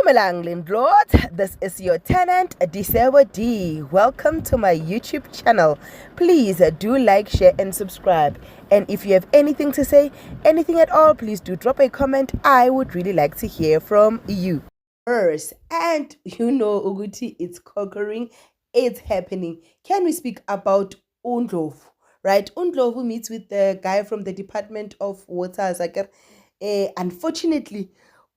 Dumelang Lindlord, this is your tenant Disebo D. Welcome to my YouTube channel. Please do like, share and subscribe. And if you have anything to say, anything at all, please do drop a comment. I would really like to hear from you. First, and you know Uguti, it's conquering, it's happening. Can we speak about Undlovu? Right, Undlovu meets with the guy from the Department of Water. Unfortunately,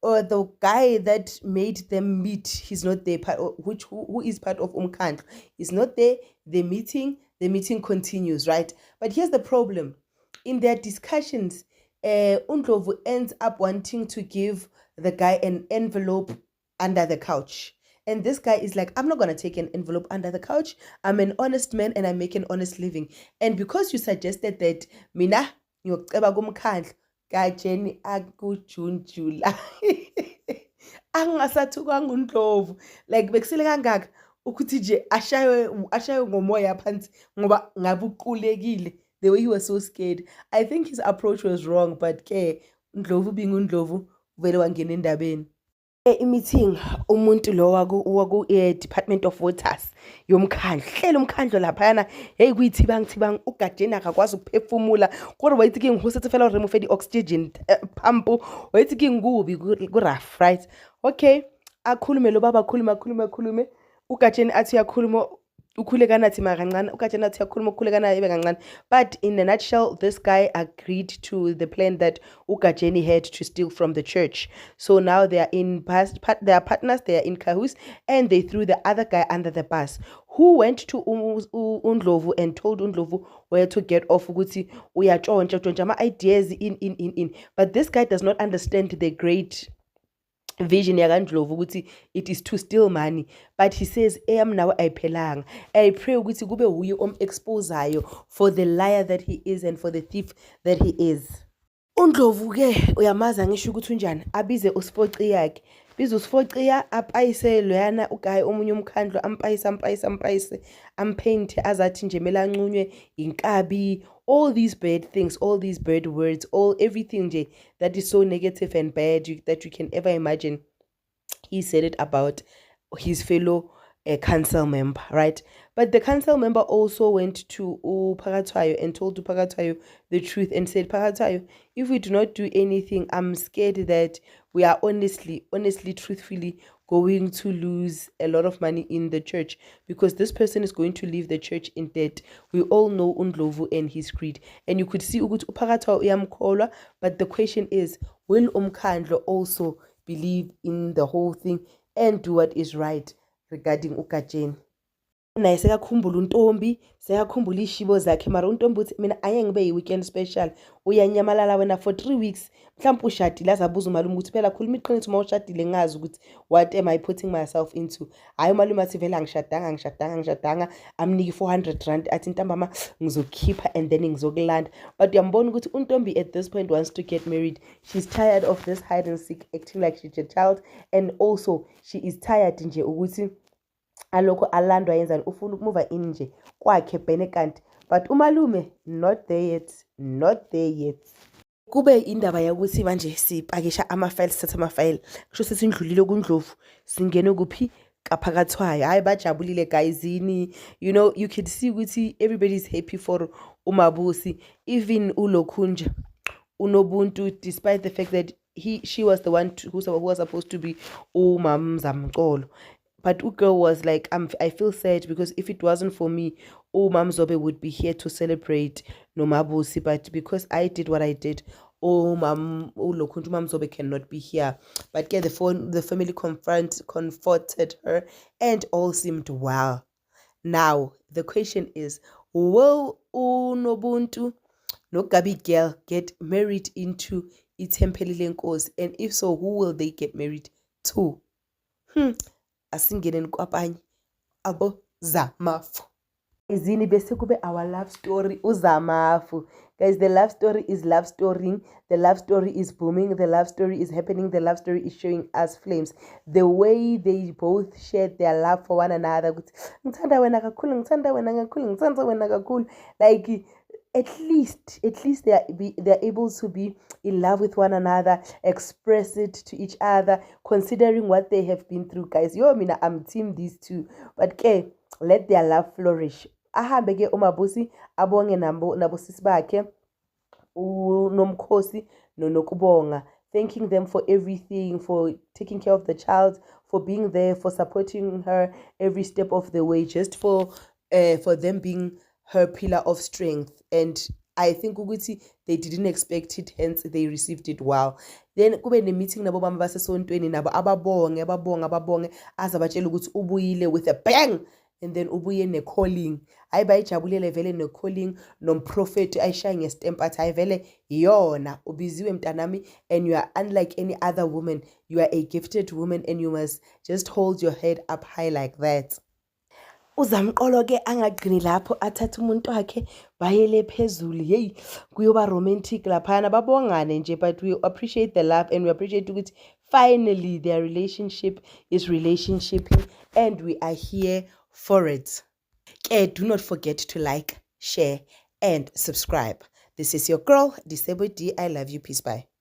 the guy that made them meet, he's not there. Who is part of Umkhandlo is not there. The meeting continues, right? But here's the problem: in their discussions, Undlovu ends up wanting to give the guy an envelope under the couch. And this guy is like, I'm not going to take an envelope under the couch. I'm an honest man and I make an honest living. And because you suggested that, mina, ngiyoceba kumkhandlu kaJenny akuJune July. Angasathukanga uNdlovu. Like bekusile kangaka ukuthi nje ashaywe ngomoya phansi ngoba ngabe uqulekile. The way he was so scared. I think his approach was wrong, but Ndlovu being uNdlovu vele wangena endabeni. I-meeting umuntu lo waku Department of Waters yomkhandlu hlela umkhandlo laphayana hey kuyithibang uGajeni akakwazi ukuphefumula kodwa wayithi ke ngihosethe fela remove the oxygen pump wayithi ke ngubi ku rough, right? Okay, akhulume lo baba akhulume uGajeni athi yakhuluma ukhuleka nathi makancane uGajeni athi yakhuluma ukhuleka naye kancane. But in a nutshell, this guy agreed to the plan that uGajeni had to steal from the church. So now they are they are partners, they are in cahoots, and they threw the other guy under the bus, who went to Undlovu and told Undlovu where to get off ukuthi uyatshontsha ama ideas in. But this guy does not understand the great vision yakandlovu ukuthi it is to steal money. But he says nawe ayiphelanga. I pray ukuthi kube uye exposayo for the liar that he is and for the thief that he is. Undlovu ke uyamaza ngisho ukuthi unjani abize uSifoci yakhe biza uSifoci apayise loyana ugayi omunye umkhandlo ampayise ampaint azathi nje melancunywe inkabi. All these bad things, all these bad words, everything that is so negative and bad that you can ever imagine. He said it about his fellow council member, right? But the council member also went to Phakathwayo and told Phakathwayo the truth and said, Phakathwayo, if we do not do anything, I'm scared that we are honestly, truthfully going to lose a lot of money in the church because this person is going to leave the church in debt. We all know Undlovu and his greed. And you could see ukuthi uPhakathwayo uyamkholwa, but the question is, will Umkhandlo also believe in the whole thing and do what is right regarding uGajeni? Naye sekakhumbula uNtombi, sekakhumbula ishibo zakhe, mara uNtombi uthi mina anye ngibe yi-weekend special. Uyanyamalala wena for 3 weeks. Mhlawumbe ushadile azabuza umalume ukuthi phela khuluma iqiniso uma ushadile ngazi ukuthi what am I putting myself into. Hayi umalume athi vele angishadanga amniki 400 rand athi ntambama ngizokhipha and then ngizokulanda. But uyambona ukuthi uNtombi at this point wants to get married. She's tired of this hide and seek, acting like she's a child, and also she is tired nje ukuthi alokho alandwa yenzani ufuna ukumuva in nje kwakhe bhene kanti. But umalume not there yet. Kube indaba yakuthi manje sipakisha ama-files, sithatha ama-file kusho sesindlulile kuNdlovu singene kuphi kaPhakathwayo. Hayi bajabulile guyzini, you know, you could see ukuthi everybody's happy for uMabusi, even uLokhunja uNobuntu, despite the fact that she was the one who was supposed to be uMamZamcolo. But Ugo was like, I feel sad because if it wasn't for me, Mamzobe would be here to celebrate Nomabusi. But because I did what I did, Lokhunju Mamzobe cannot be here. But the family comforted her and all seemed well. Now, the question is, will Nobuntu no Gabi girl get married into Itempelile Nkosi? And if so, who will they get married to? Asingene kwabanye abo Zamafu. Izini bese kube our love story uZamafu. Guys, the love story is love storying. The love story is booming. The love story is happening. The love story is showing us flames. The way they both shared their love for one another. Ngithanda wena kakhulu, ngithanda wena kakhulu, ngithanda wena kakhulu. Like at least they're able to be in love with one another, express it to each other, considering what they have been through, guys. Yo, mina, I'm team these two, but ke let their love flourish. Ahambe ke uMabusi abonge nabosisi bakhe uNomkhosi noNokubonga, thanking them for everything, for taking care of the child, for being there, for supporting her every step of the way, just for them being her pillar of strength. And I think ukuthi they didn't expect it, hence they received it well. Then kube ne-meeting nabo mama basesontweni nabo ababonge aze abatshela ukuthi ubuyile with a bang, and then ubuye ne-calling. Hayi bayijabulele vele ne-calling nomprofeti ayishaya ngestempu athi hayi vele yona ubiziwe mntanami, and you are unlike any other woman. You are a gifted woman and you must just hold your head up high like that. UZamqolo ke angagqini lapho athathe umuntu wakhe bayele phezulu. Hey, kuyoba romantic laphana babongane nje, but we appreciate the love and we appreciate ukuthi finally their relationship is relationshiping and we are here for it. Do not forget to like, share and subscribe. This is your girl Disebo D. I love you. Peace. Bye.